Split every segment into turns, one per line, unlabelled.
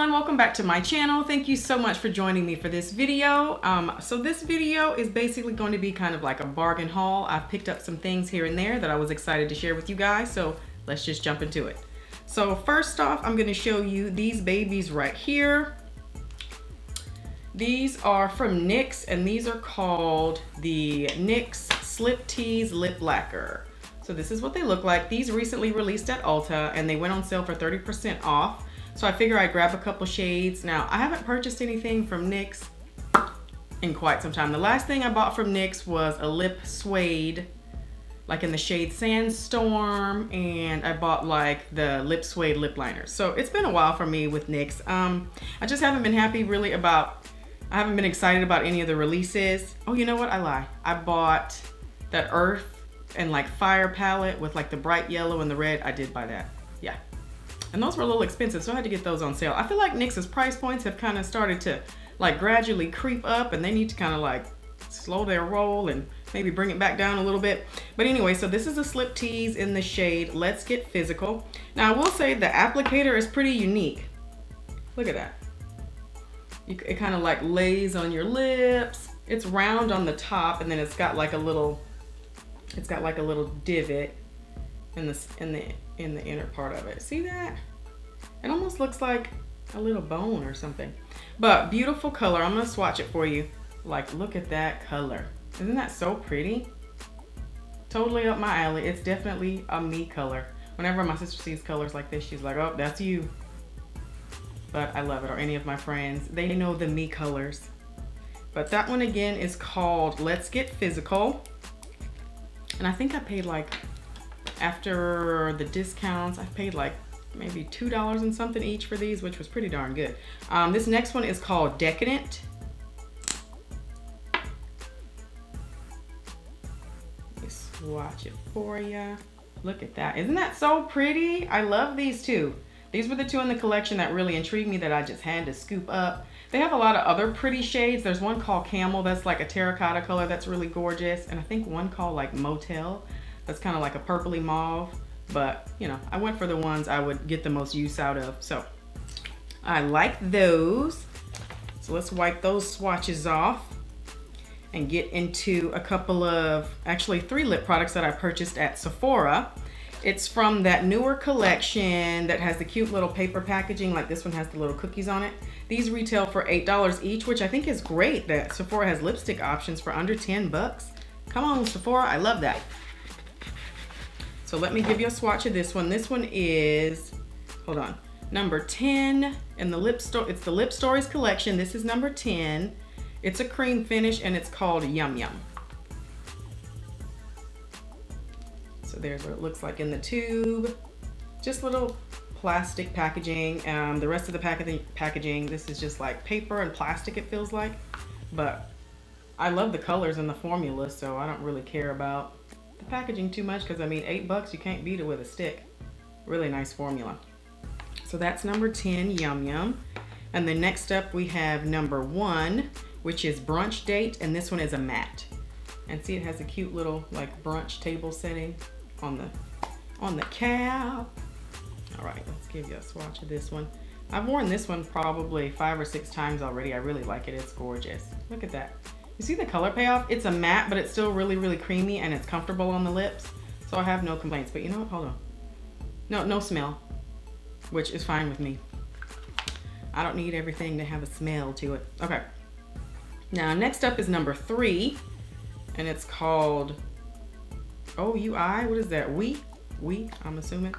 Welcome back to my channel. Thank you so much for joining me for this video. So this video is basically going to be kind of like a bargain haul. I've picked up some things here and there that I was excited to share with you guys, so let's just jump into it. So first off, I'm going to show you these babies right here. These are from NYX, and these are called the NYX Slip Tease Lip Lacquer. So this is what they look like. These recently released at Ulta, and they went on sale for 30% off. So I figure I'd grab a couple shades. Now, I haven't purchased anything from NYX in quite some time. The last thing I bought from NYX was a lip suede, like in the shade Sandstorm, and I bought like the lip suede lip liners. So it's been a while for me with NYX. I just haven't been happy really about, I haven't been excited about any of the releases. Oh, you know what? I lie. I bought that Earth and like Fire palette with like the bright yellow and the red. I did buy that. Yeah. And those were a little expensive, so I had to get those on sale. I feel like NYX's price points have kind of started to like gradually creep up, and they need to kind of like slow their roll and maybe bring it back down a little bit. But anyway, so this is a slip tease in the shade Let's Get Physical. Now I will say the applicator is pretty unique. Look at that. It kind of like lays on your lips. It's round on the top, and then it's got like a little divot in the inner part of it. See that? It almost looks like a little bone or something. But beautiful color. I'm gonna swatch it for you. Like, look at that color. Isn't that so pretty? Totally up my alley. It's definitely a me color. Whenever my sister sees colors like this, she's like, oh, that's you. But I love it. Or any of my friends. They know the me colors. But that one again is called Let's Get Physical. And I think I paid like, after the discounts, I paid like maybe $2 and something each for these, which was pretty darn good. This next one is called Decadent. Let me swatch it for you. Look at that. Isn't that so pretty? I love these two. These were the two in the collection that really intrigued me that I just had to scoop up. They have a lot of other pretty shades. There's one called Camel that's like a terracotta color that's really gorgeous. And I think one called like Motel. That's kind of like a purpley mauve, but you know, I went for the ones I would get the most use out of. So I like those. So let's wipe those swatches off and get into a couple of, actually 3 lip products that I purchased at Sephora. It's from that newer collection that has the cute little paper packaging, like this one has the little cookies on it. These retail for $8 each, which I think is great that Sephora has lipstick options for under 10 bucks. Come on, Sephora, I love that. So let me give you a swatch of this one. This one is, hold on, number 10 in the Lip Store. It's the Lip Stories collection. This is number 10. It's a cream finish and it's called Yum Yum. So there's what it looks like in the tube. Just little plastic packaging. The rest of the packaging, this is just like paper and plastic, it feels like. But I love the colors and the formula, so I don't really care about the packaging too much, because I mean, $8, you can't beat it with a stick. Really nice formula. So that's number 10, Yum Yum. And then next up we have number 1, which is Brunch Date, and this one is a matte. And see, it has a cute little like brunch table setting on the cap. All right, let's give you a swatch of this one. I've worn this one probably 5 or 6 times already. I really like it. It's gorgeous. Look at that. You see the color payoff? It's a matte, but it's still really, really creamy and it's comfortable on the lips. So I have no complaints. But you know what? Hold on. No smell, which is fine with me. I don't need everything to have a smell to it. Okay. Now, next up is number 3, and it's called OUI. What is that? We, I'm assuming.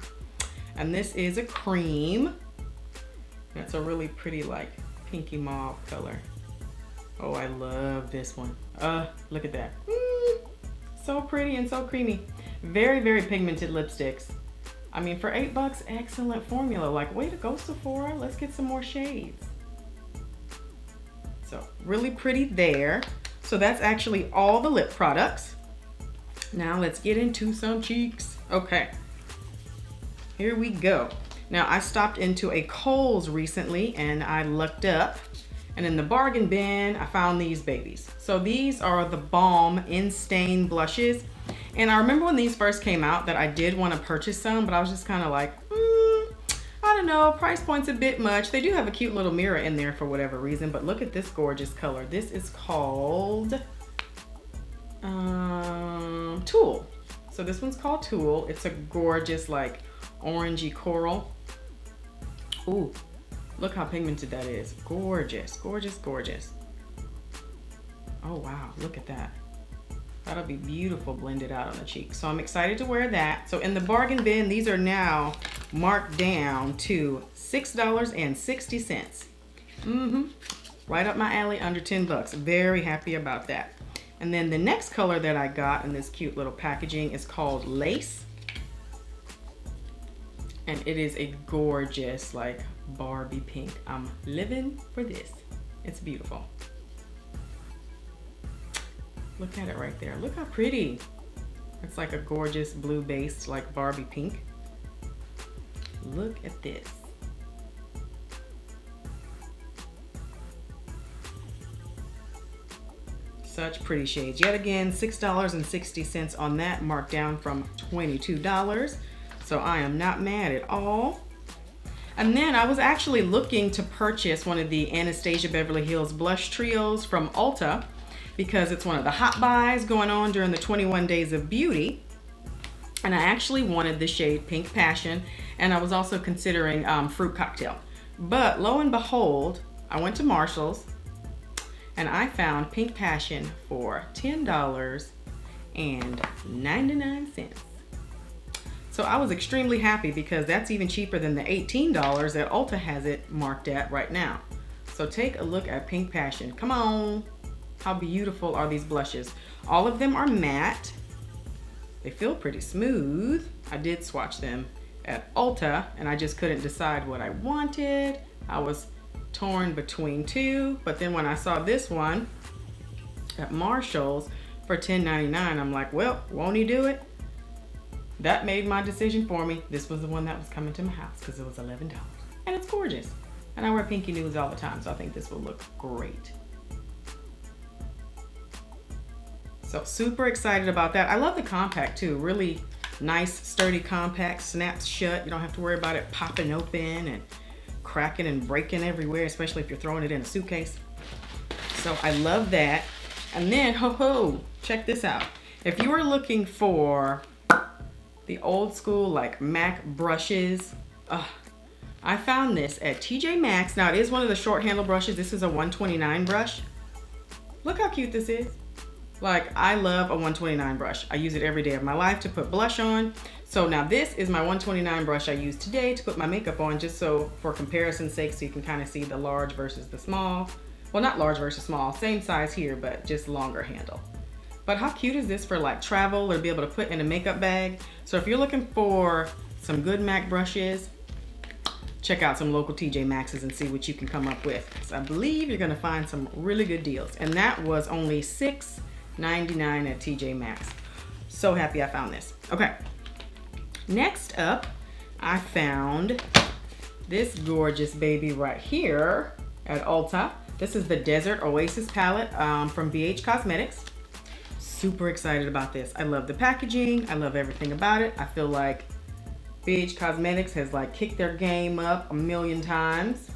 And this is a cream. It's a really pretty, like, pinky mauve color. Oh, I love this one. Look at that. So pretty and so creamy. Very, very pigmented lipsticks. I mean, for $8, excellent formula. Like, way to go, Sephora. Let's get some more shades. So, really pretty there. So that's actually all the lip products. Now let's get into some cheeks. Okay. here we go. Now I stopped into a Kohl's recently and I looked up, and in the bargain bin I found these babies. So these are the Balm In Stain blushes, and I remember when these first came out that I did want to purchase some, but I was just kind of like, I don't know, price point's a bit much. They do have a cute little mirror in there for whatever reason, but look at this gorgeous color. This is called Tulle. So this one's called Tulle. It's a gorgeous like orangey coral. Ooh, look how pigmented that is. Gorgeous, gorgeous, gorgeous. Oh wow, look at that. That'll be beautiful blended out on the cheek. So I'm excited to wear that. So in the bargain bin, these are now marked down to $6.60. Right up my alley, under 10 bucks. Very happy about that. And then the next color that I got in this cute little packaging is called Lace. And it is a gorgeous like Barbie pink. I'm living for this. It's beautiful. Look at it right there. Look how pretty. It's like a gorgeous blue based like Barbie pink. Look at this. Such pretty shades. Yet again, $6.60 on that, marked down from $22. So I am not mad at all. And then I was actually looking to purchase one of the Anastasia Beverly Hills blush trios from Ulta, because it's one of the hot buys going on during the 21 Days of Beauty. And I actually wanted the shade Pink Passion, and I was also considering Fruit Cocktail. But lo and behold, I went to Marshall's and I found Pink Passion for $10.99. So I was extremely happy because that's even cheaper than the $18 that Ulta has it marked at right now. So take a look at Pink Passion. Come on. How beautiful are these blushes? All of them are matte. They feel pretty smooth. I did swatch them at Ulta and I just couldn't decide what I wanted. I was torn between two, but then when I saw this one at Marshall's for $10.99, I'm like, well, won't he do it? That made my decision for me. This was the one that was coming to my house because it was $11. And it's gorgeous. And I wear pinky nudes all the time, so I think this will look great. So super excited about that. I love the compact too. Really nice, sturdy compact, snaps shut. You don't have to worry about it popping open and cracking and breaking everywhere, especially if you're throwing it in a suitcase. So I love that. And then, check this out. If you are looking for the old school like MAC brushes, I found this at TJ Maxx. Now it is one of the short handle brushes. This is a 129 brush. Look how cute this is. Like, I love a 129 brush. I use it every day of my life to put blush on. So now this is my 129 brush I used today to put my makeup on, just so for comparison's sake, so you can kind of see the large versus the small. Well, not large versus small, same size here, but just longer handle. But how cute is this for like travel or be able to put in a makeup bag? So if you're looking for some good MAC brushes, check out some local TJ Maxx's and see what you can come up with. So I believe you're gonna find some really good deals. And that was only $6.99 at TJ Maxx. So happy I found this. Okay, next up, I found this gorgeous baby right here at Ulta. This is the Desert Oasis palette from ABH Cosmetics. Super excited about this. I love the packaging. I love everything about it. I feel like ABH Cosmetics has like kicked their game up a million times.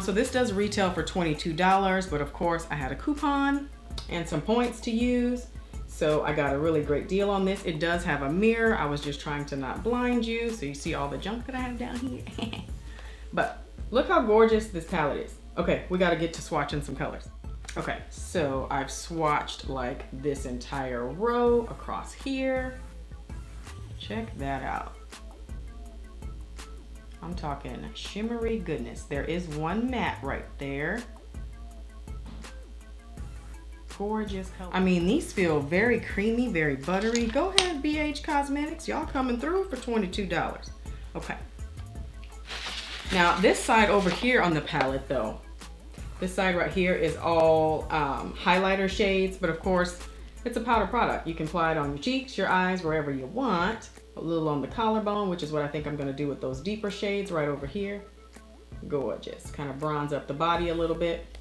So this does retail for $22, but of course I had a coupon and some points to use. So I got a really great deal on this. It does have a mirror. I was just trying to not blind you so you see all the junk that I have down here. But look how gorgeous this palette is. Okay, we gotta get to swatching some colors. Okay, so I've swatched like this entire row across here. Check that out. I'm talking shimmery goodness. There is one matte right there. Gorgeous color. I mean, these feel very creamy, very buttery. Go ahead, ABH Cosmetics. Y'all coming through for $22. Okay. Now, this side over here on the palette though, this side right here is all highlighter shades, but of course, it's a powder product. You can apply it on your cheeks, your eyes, wherever you want. a little on the collarbone, which is what I think I'm gonna do with those deeper shades right over here. Gorgeous, kind of bronze up the body a little bit.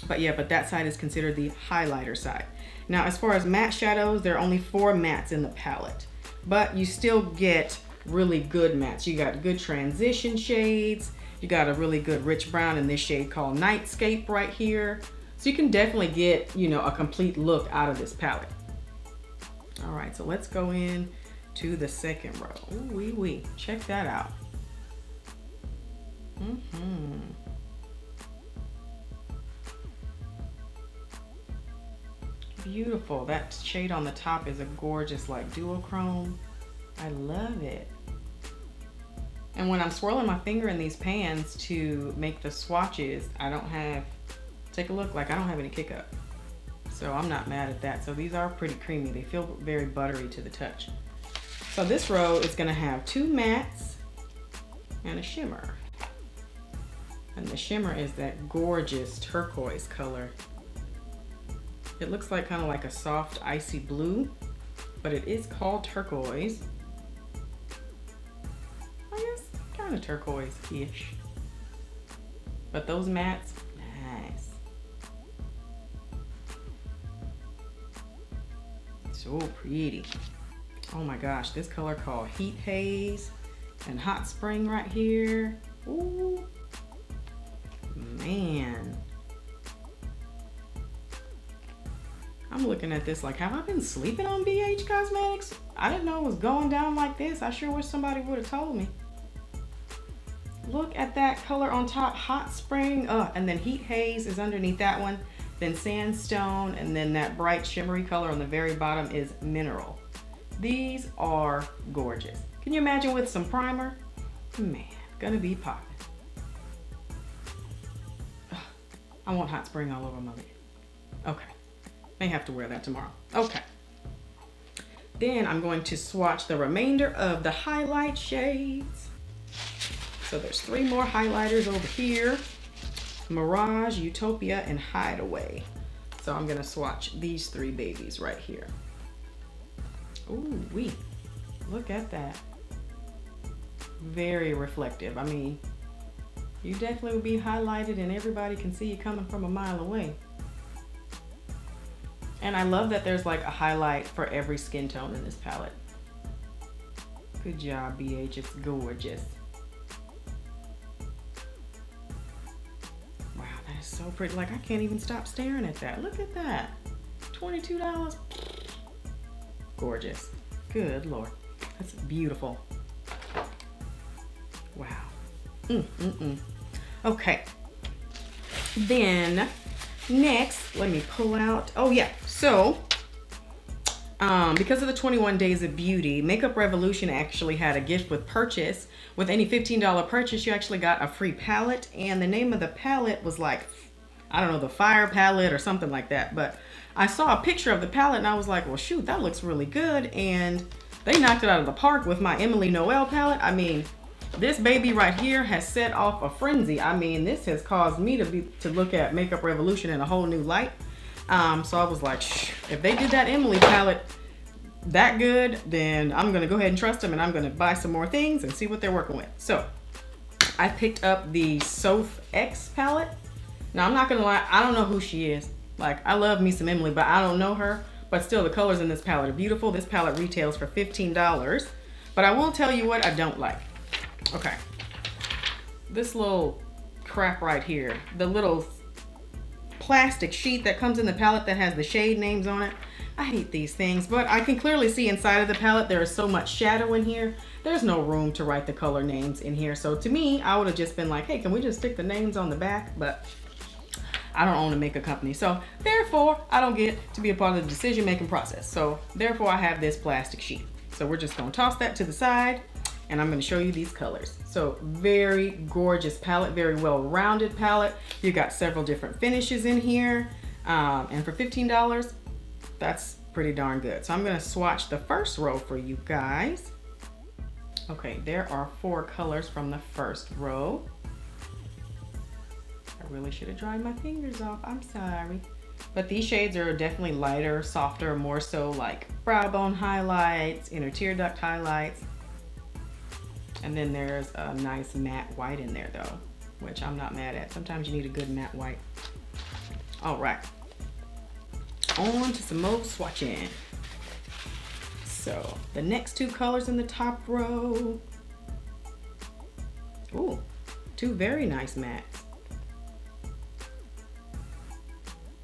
But yeah, but that side is considered the highlighter side. Now, as far as matte shadows, there are only 4 mattes in the palette, but you still get really good mattes. You got good transition shades. You got a really good rich brown in this shade called Nightscape right here. So you can definitely get, you know, a complete look out of this palette. All right, so let's go in to the second row. Ooh, wee wee, check that out. Beautiful. That shade on the top is a gorgeous like duochrome. I love it. And when I'm swirling my finger in these pans to make the swatches, I don't have, take a look, like I don't have any kick up. So I'm not mad at that. So these are pretty creamy. They feel very buttery to the touch. So this row is gonna have 2 mattes and a shimmer. And the shimmer is that gorgeous turquoise color. It looks like kind of like a soft icy blue, but it is called turquoise. I guess kind of turquoise-ish. But those mattes, nice. So pretty. Oh my gosh, this color called Heat Haze and Hot Spring right here. Ooh, man. I'm looking at this like, have I been sleeping on BH Cosmetics? I didn't know it was going down like this. I sure wish somebody would have told me. Look at that color on top, Hot Spring, and then Heat Haze is underneath that one, then Sandstone, and then that bright shimmery color on the very bottom is Mineral. These are gorgeous. Can you imagine with some primer? Man, gonna be popping. I want Hot Spring all over my lid. Okay, may have to wear that tomorrow. Okay. Then I'm going to swatch the remainder of the highlight shades. So there's 3 more highlighters over here. Mirage, Utopia, and Hideaway. So I'm gonna swatch these 3 babies right here. Ooh wee, look at that. Very reflective. I mean, you definitely will be highlighted and everybody can see you coming from a mile away. And I love that there's like a highlight for every skin tone in this palette. Good job, BH, it's gorgeous. Wow, that is so pretty. Like, I can't even stop staring at that. Look at that, $22. Gorgeous. Good Lord, that's beautiful. Wow. Okay, then next, let me pull out, oh yeah, so because of the 21 Days of Beauty, Makeup Revolution actually had a gift with purchase. With any $15 purchase, you actually got a free palette, and the name of the palette was like, I don't know, the Fire palette or something like that. But I saw a picture of the palette and I was like, well shoot, that looks really good. And they knocked it out of the park with my Emily Noel palette. I mean, this baby right here has set off a frenzy. I mean, this has caused me to look at Makeup Revolution in a whole new light. So I was like, if they did that Emily palette that good, then I'm gonna go ahead and trust them, and I'm gonna buy some more things and see what they're working with. So I picked up the Soph X palette. Now I'm not gonna lie, I don't know who she is. Like, I love me some Emily, but I don't know her. But still, the colors in this palette are beautiful. This palette retails for $15. But I will tell you what I don't like. Okay, this little crap right here, the little plastic sheet that comes in the palette that has the shade names on it. I hate these things, but I can clearly see inside of the palette there is so much shadow in here. There's no room to write the color names in here. So to me, I would have just been like, hey, can we just stick the names on the back? But I don't own a makeup company, so therefore I don't get to be a part of the decision-making process. So therefore I have this plastic sheet. So we're just gonna toss that to the side, and I'm gonna show you these colors. So very gorgeous palette, very well-rounded palette. You got several different finishes in here, and for $15, that's pretty darn good. So I'm gonna swatch the first row for you guys. Okay, there are 4 colors from the first row. I really should have dried my fingers off, I'm sorry. But these shades are definitely lighter, softer, more so like brow bone highlights, inner tear duct highlights. And then there's a nice matte white in there though, which I'm not mad at. Sometimes you need a good matte white. All right, on to some more swatching. So the next two colors in the top row. Ooh, two very nice mattes.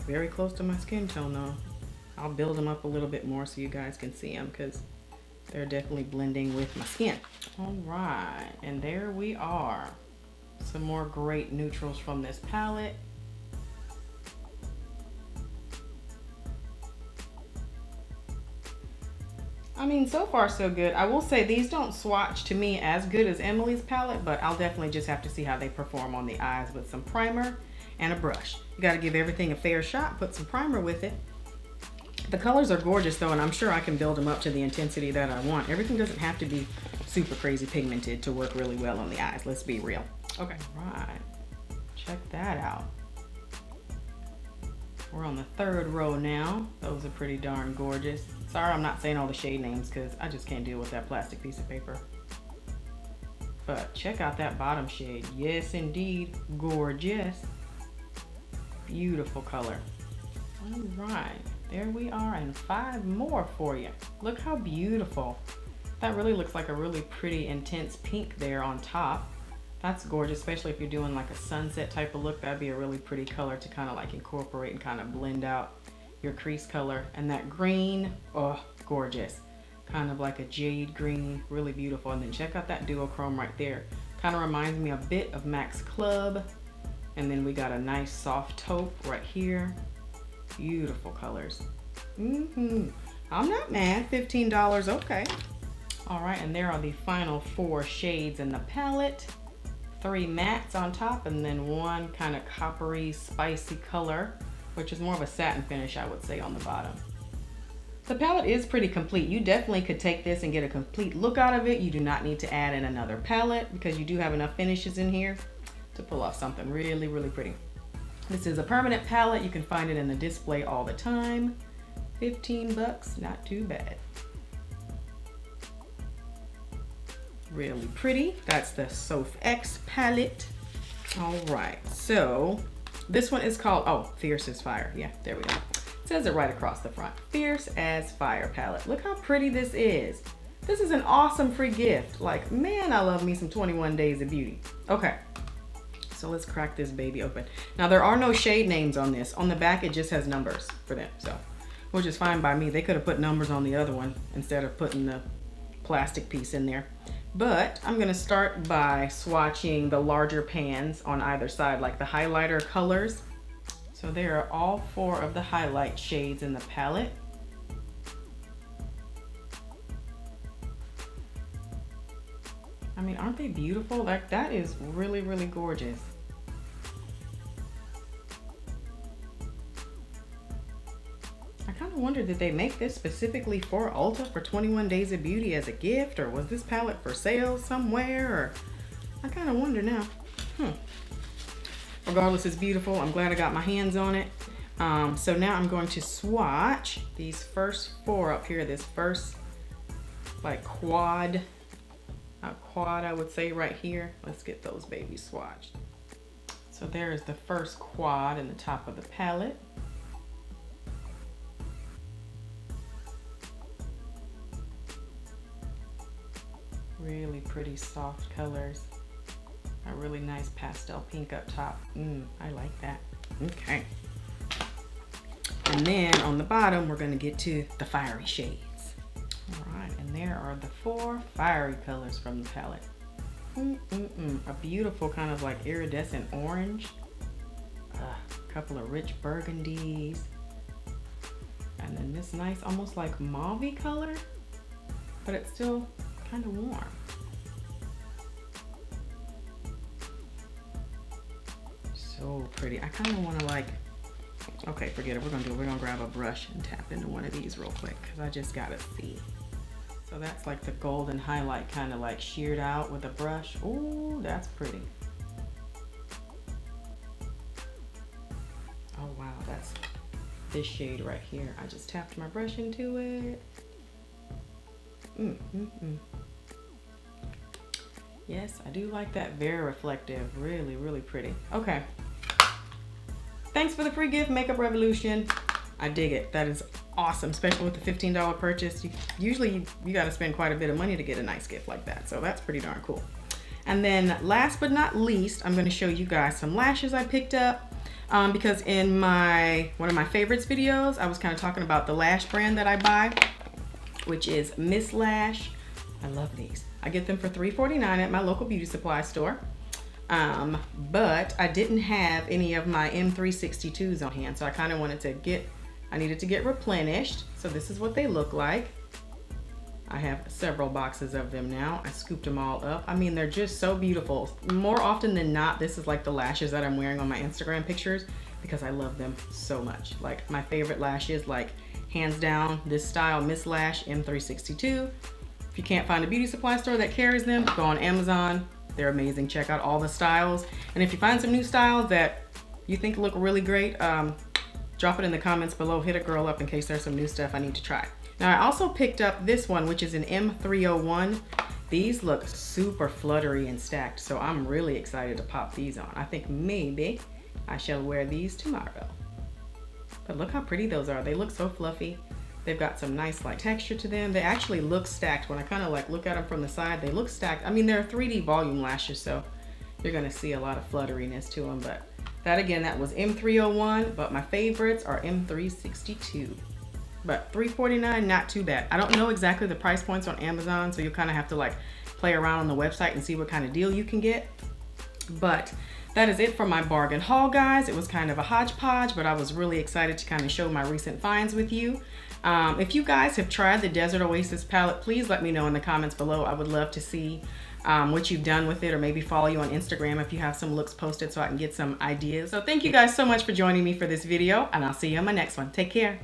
Very close to my skin tone though. I'll build them up a little bit more so you guys can see them because they're definitely blending with my skin. All right, and there we are. Some more great neutrals from this palette. I mean, so far so good. I will say these don't swatch to me as good as Emily's palette, but I'll definitely just have to see how they perform on the eyes with some primer and a brush. You gotta give everything a fair shot, put some primer with it. The colors are gorgeous though, and I'm sure I can build them up to the intensity that I want. Everything doesn't have to be super crazy pigmented to work really well on the eyes, let's be real. Okay, right, check that out. We're on the third row now. Those are pretty darn gorgeous. Sorry I'm not saying all the shade names because I just can't deal with that plastic piece of paper. But check out that bottom shade. Yes, indeed, gorgeous. Beautiful color. All right, there we are, and 5 more for you. Look how beautiful. That really looks like a really pretty intense pink there on top. That's gorgeous, especially if you're doing like a sunset type of look. That'd be a really pretty color to kind of like incorporate and kind of blend out your crease color. And that green, oh, gorgeous. Kind of like a jade green, really beautiful. And then check out that duochrome right there. Kind of reminds me a bit of Max Club. And then we got a nice soft taupe right here. Beautiful colors. I'm not mad, $15, okay. All right, and there are the final 4 shades in the palette. 3 mattes on top, and then 1 kind of coppery, spicy color, which is more of a satin finish, I would say, on the bottom. The palette is pretty complete. You definitely could take this and get a complete look out of it. You do not need to add in another palette because you do have enough finishes in here to pull off something really, really pretty. This is a permanent palette. You can find it in the display all the time. 15 bucks, not too bad. Really pretty. That's the Soph X palette. All right, so this one is called, oh, Fierce as Fire. Yeah, there we go. It says it right across the front. Fierce as Fire palette. Look how pretty this is. This is an awesome free gift. Like, man, I love me some 21 Days of Beauty. Okay, so let's crack this baby open. Now, there are no shade names on this. On the back, it just has numbers for them, so, which is fine by me. They could have put numbers on the other one instead of putting the plastic piece in there. But I'm gonna start by swatching the larger pans on either side, like the highlighter colors. So there are all 4 of the highlight shades in the palette. I mean, aren't they beautiful? Like, that is really, really gorgeous. I kind of wondered, did they make this specifically for Ulta for 21 Days of Beauty as a gift, or was this palette for sale somewhere? Or I kind of wonder now. Regardless, it's beautiful. I'm glad I got my hands on it. So now I'm going to swatch these first 4 up here. This first like quad, I would say right here. Let's get those babies swatched. So there is the first quad in the top of the palette. Really pretty soft colors. A really nice pastel pink up top. I like that. Okay. And then on the bottom, we're gonna get to the fiery shades. All right, and there are the 4 fiery colors from the palette. A beautiful kind of like iridescent orange. A couple of rich burgundies. And then this nice, almost like mauve-y color, but it's still kind of warm. So pretty. I kind of want to like, okay, forget it. We're gonna grab a brush and tap into one of these real quick because I just gotta see. So that's like the golden highlight kind of like sheared out with a brush. Ooh, that's pretty. Oh wow, this shade right here. I just tapped my brush into it. Yes, I do like that. Very reflective. Really, really pretty. Okay. Thanks for the free gift, Makeup Revolution. I dig it. That is awesome, especially with the $15 purchase. Usually you got to spend quite a bit of money to get a nice gift like that. So that's pretty darn cool. And then last but not least, I'm going to show you guys some lashes I picked up. Because in one of my favorites videos, I was kind of talking about the lash brand that I buy, which is Miss Lash. I love these. I get them for $3.49 at my local beauty supply store. But I didn't have any of my M362s on hand, so I kind of needed to get replenished. So this is what they look like. I have several boxes of them now. I scooped them all up. I mean, they're just so beautiful. More often than not, this is like the lashes that I'm wearing on my Instagram pictures because I love them so much. Like my favorite lashes, like hands down, this style, Miss Lash M362. If you can't find a beauty supply store that carries them, go on Amazon. They're amazing. Check out all the styles. And if you find some new styles that you think look really great, drop it in the comments below. Hit a girl up in case there's some new stuff I need to try. Now I also picked up this one, which is an M301. These look super fluttery and stacked, so I'm really excited to pop these on. I think maybe I shall wear these tomorrow. But look how pretty those are. They look so fluffy. They've got some nice like texture to them. They actually look stacked. When I kind of like look at them from the side, they look stacked. I mean, they're 3D volume lashes, so you're gonna see a lot of flutteriness to them. But that again, that was M301, but my favorites are M362. But $3.49, not too bad. I don't know exactly the price points on Amazon, so you'll kind of have to like play around on the website and see what kind of deal you can get. But that is it for my bargain haul, guys. It was kind of a hodgepodge, but I was really excited to kind of show my recent finds with you. If you guys have tried the Desert Oasis palette, please let me know in the comments below. I would love to see what you've done with it, or maybe follow you on Instagram if you have some looks posted so I can get some ideas. So thank you guys so much for joining me for this video, and I'll see you on my next one. Take care.